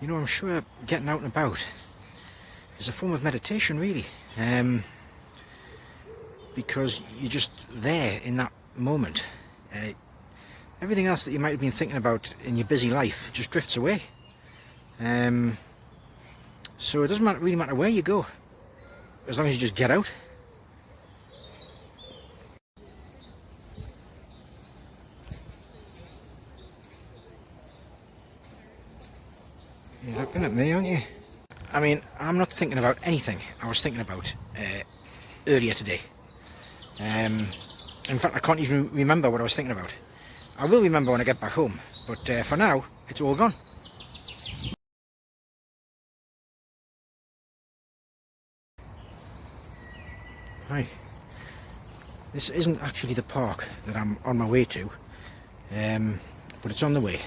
You know, I'm sure getting out and about is a form of meditation, really, because you're just there in that moment. Everything else that you might have been thinking about in your busy life just drifts away. So it doesn't really matter where you go, as long as you just get out. You're looking at me, aren't you? I mean, I'm not thinking about anything I was thinking about earlier today. In fact, I can't even remember what I was thinking about. I will remember when I get back home, but for now, it's all gone. Hi. This isn't actually the park that I'm on my way to, but it's on the way.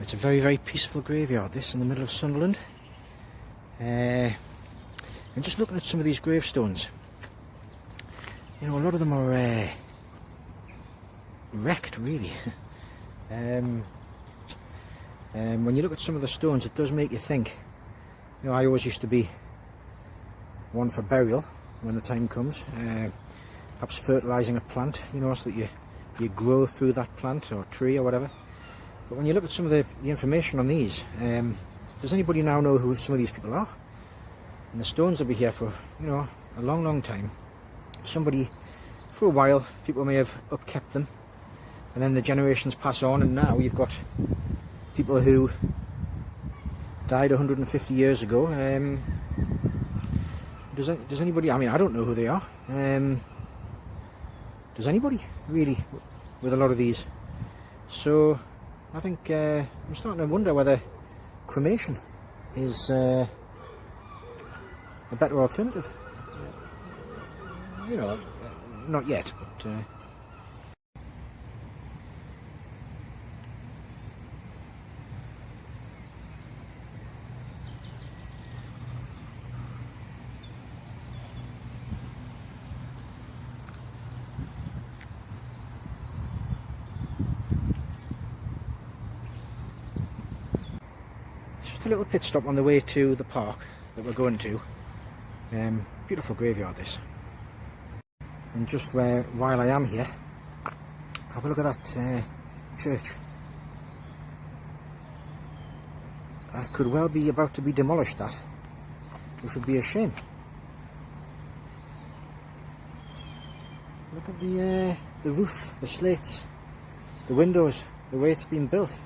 It's a very, very peaceful graveyard, this, in the middle of Sunderland. And just looking at some of these gravestones, you know, a lot of them are wrecked, really. When you look at some of the stones, it does make you think. You know, I always used to be one for burial when the time comes. Perhaps fertilising a plant, you know, so that you grow through that plant or tree or whatever. But when you look at some of the information on these, does anybody now know who some of these people are? And the stones will be here for, you know, a long, long time. Somebody, for a while, people may have upkept them, and then the generations pass on, and now you've got people who died 150 years ago. Does anybody, I mean, I don't know who they are. Does anybody, really, with a lot of these? So I think I'm starting to wonder whether cremation is a better alternative. You know, not yet, but just a little pit stop on the way to the park that we're going to. Beautiful graveyard, this. And just while I am here, have a look at that church. That could well be about to be demolished, that, which would be a shame. Look at the roof, the slates, the windows, the way it's been built.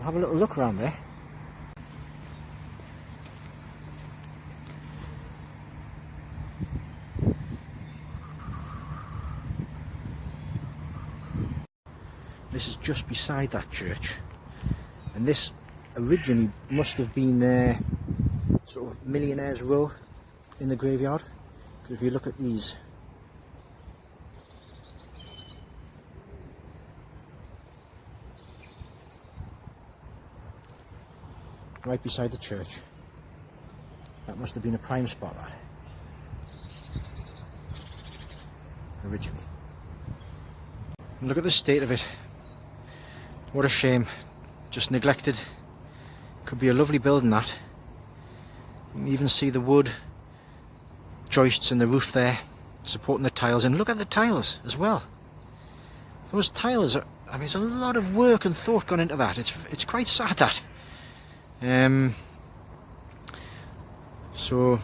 Have a little look around there. This is just beside that church, and this originally must have been sort of millionaires' row in the graveyard, because if you look at these, right beside the church, that must have been a prime spot, that, originally. And look at the state of it. What a shame, just neglected. Could be a lovely building, that. You can even see the wood joists in the roof there, supporting the tiles, and look at the tiles as well. Those tiles are, I mean, there's a lot of work and thought gone into that. It's quite sad, that. So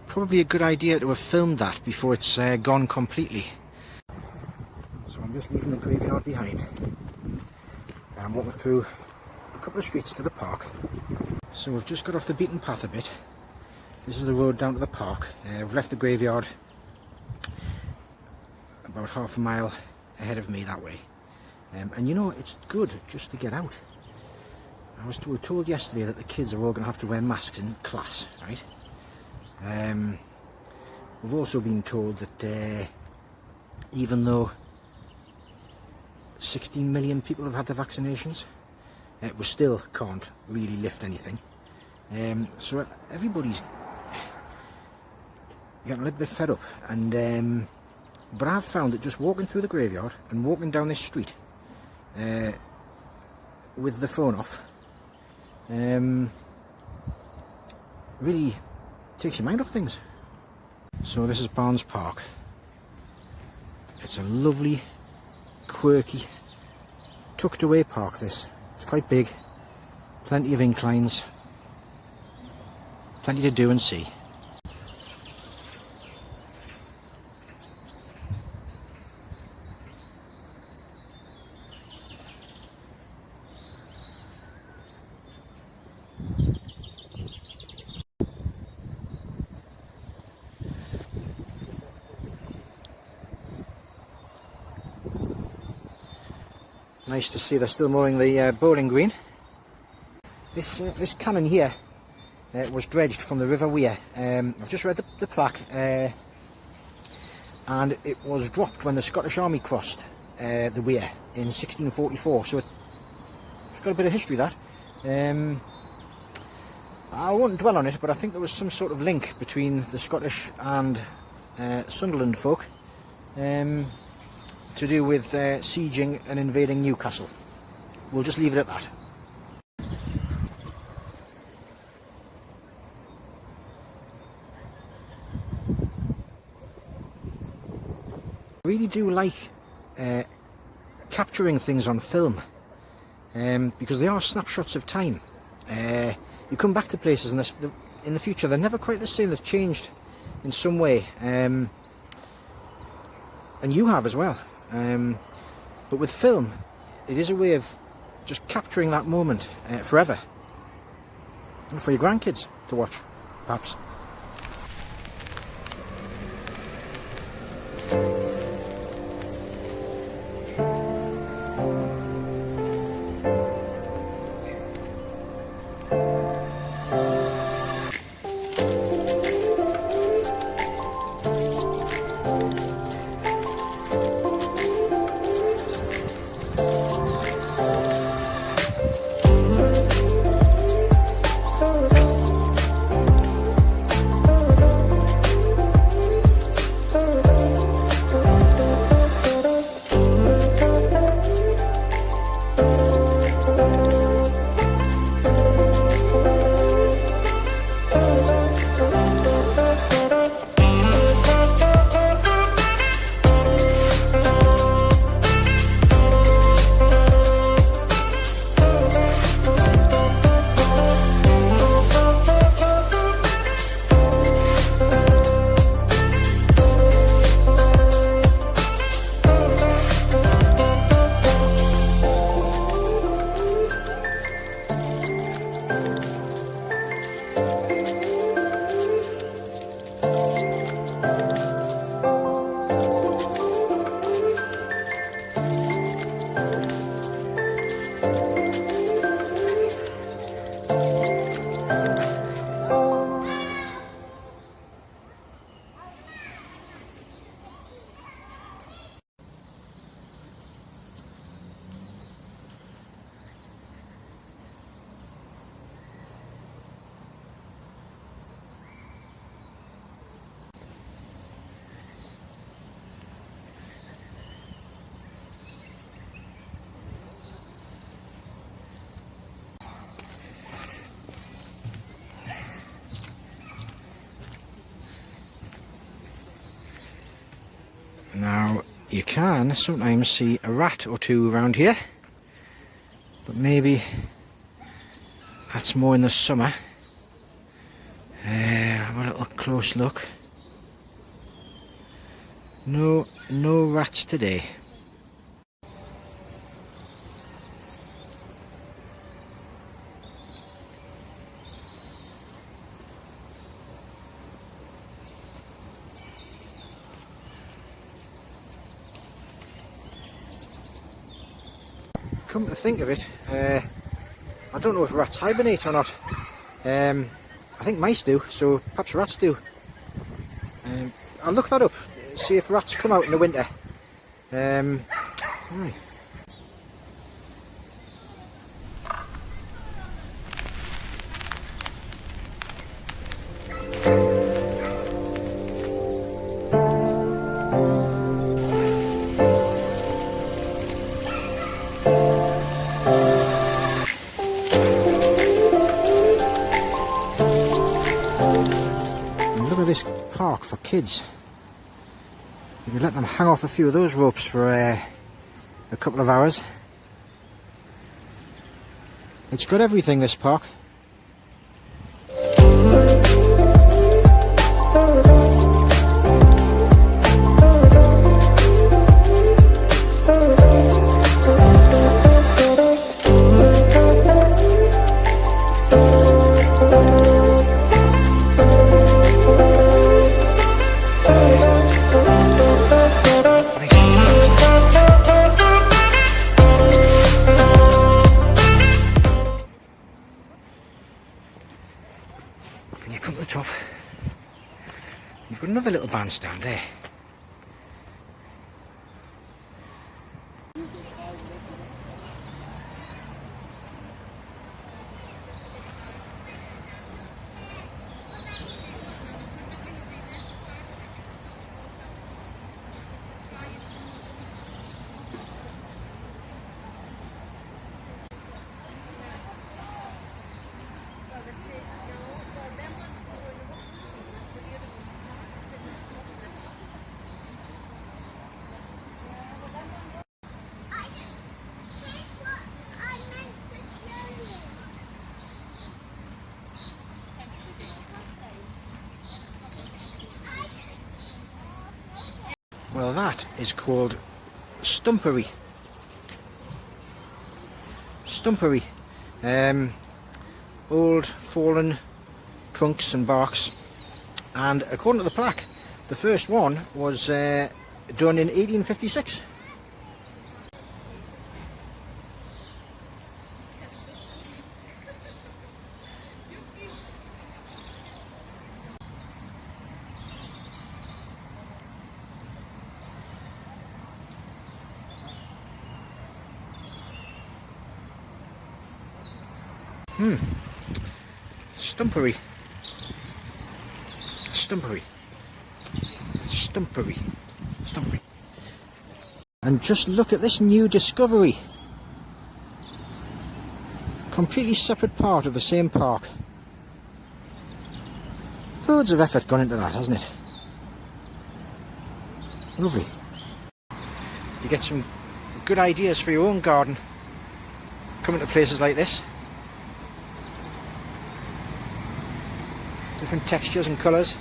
probably a good idea to have filmed that before it's gone completely. So I'm just leaving the graveyard behind. I'm walking through a couple of streets to the park. So we've just got off the beaten path a bit. This is the road down to the park. We've left the graveyard about half a mile ahead of me that way. And you know, it's good just to get out. We were told yesterday that the kids are all going to have to wear masks in class, right? We've also been told that even though 16 million people have had the vaccinations, we still can't really lift anything. So everybody's getting a little bit fed up. And but I've found that just walking through the graveyard and walking down this street with the phone off Really takes your mind off things. So this is Barnes Park. It's a lovely, quirky, tucked away park this. It's quite big, plenty of inclines, plenty to do and see. Nice to see they're still mowing the bowling green. This cannon here was dredged from the River Wear. I've just read the plaque, and it was dropped when the Scottish Army crossed the Wear in 1644. So it's got a bit of history, that. I won't dwell on it, but I think there was some sort of link between the Scottish and Sunderland folk. To do with sieging and invading Newcastle. We'll just leave it at that. I really do like capturing things on film, because they are snapshots of time. You come back to places and in the future they're never quite the same, they've changed in some way, and you have as well. But with film, it is a way of just capturing that moment forever, and for your grandkids to watch, perhaps. Now, you can sometimes see a rat or two around here, but maybe that's more in the summer. Have a little close look. No rats today. Come to think of it, I don't know if rats hibernate or not. I think mice do, so perhaps rats do. I'll look that up, see if rats come out in the winter. Right. park for kids. You could let them hang off a few of those ropes for a couple of hours. It's got everything, this park. When you come to the top, you've got another little bandstand there. Well, that is called Stumpery. Stumpery. Old fallen trunks and barks. And according to the plaque, the first one was done in 1856. Stumpery. Stumpery. Stumpery. Stumpery. And just look at this new discovery. Completely separate part of the same park. Loads of effort gone into that, hasn't it? Lovely. You get some good ideas for your own garden coming to places like this. Different textures and colours.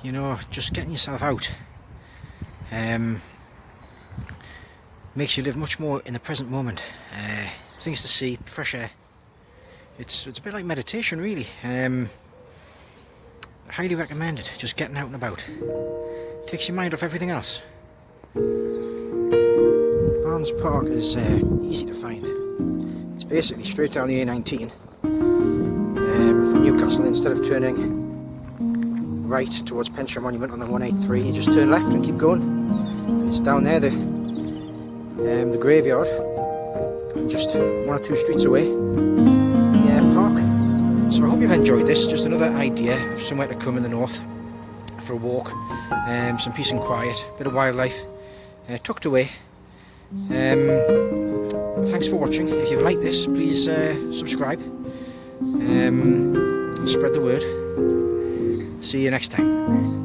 You know, just getting yourself out makes you live much more in the present moment. Things to see, fresh air. It's a bit like meditation, really. I highly recommend it, just getting out and about. Takes your mind off everything else. Barnes Park is easy to find. It's basically straight down the A19 from Newcastle. Instead of turning right towards Penshire Monument on the 183, you just turn left and keep going. It's down there, the graveyard, and just 1 or 2 streets away, the park. So I hope you've enjoyed this. Just another idea of somewhere to come in the north for a walk, some peace and quiet, bit of wildlife, tucked away. thanks for watching. If you've liked this, please subscribe. Spread the word. See you next time.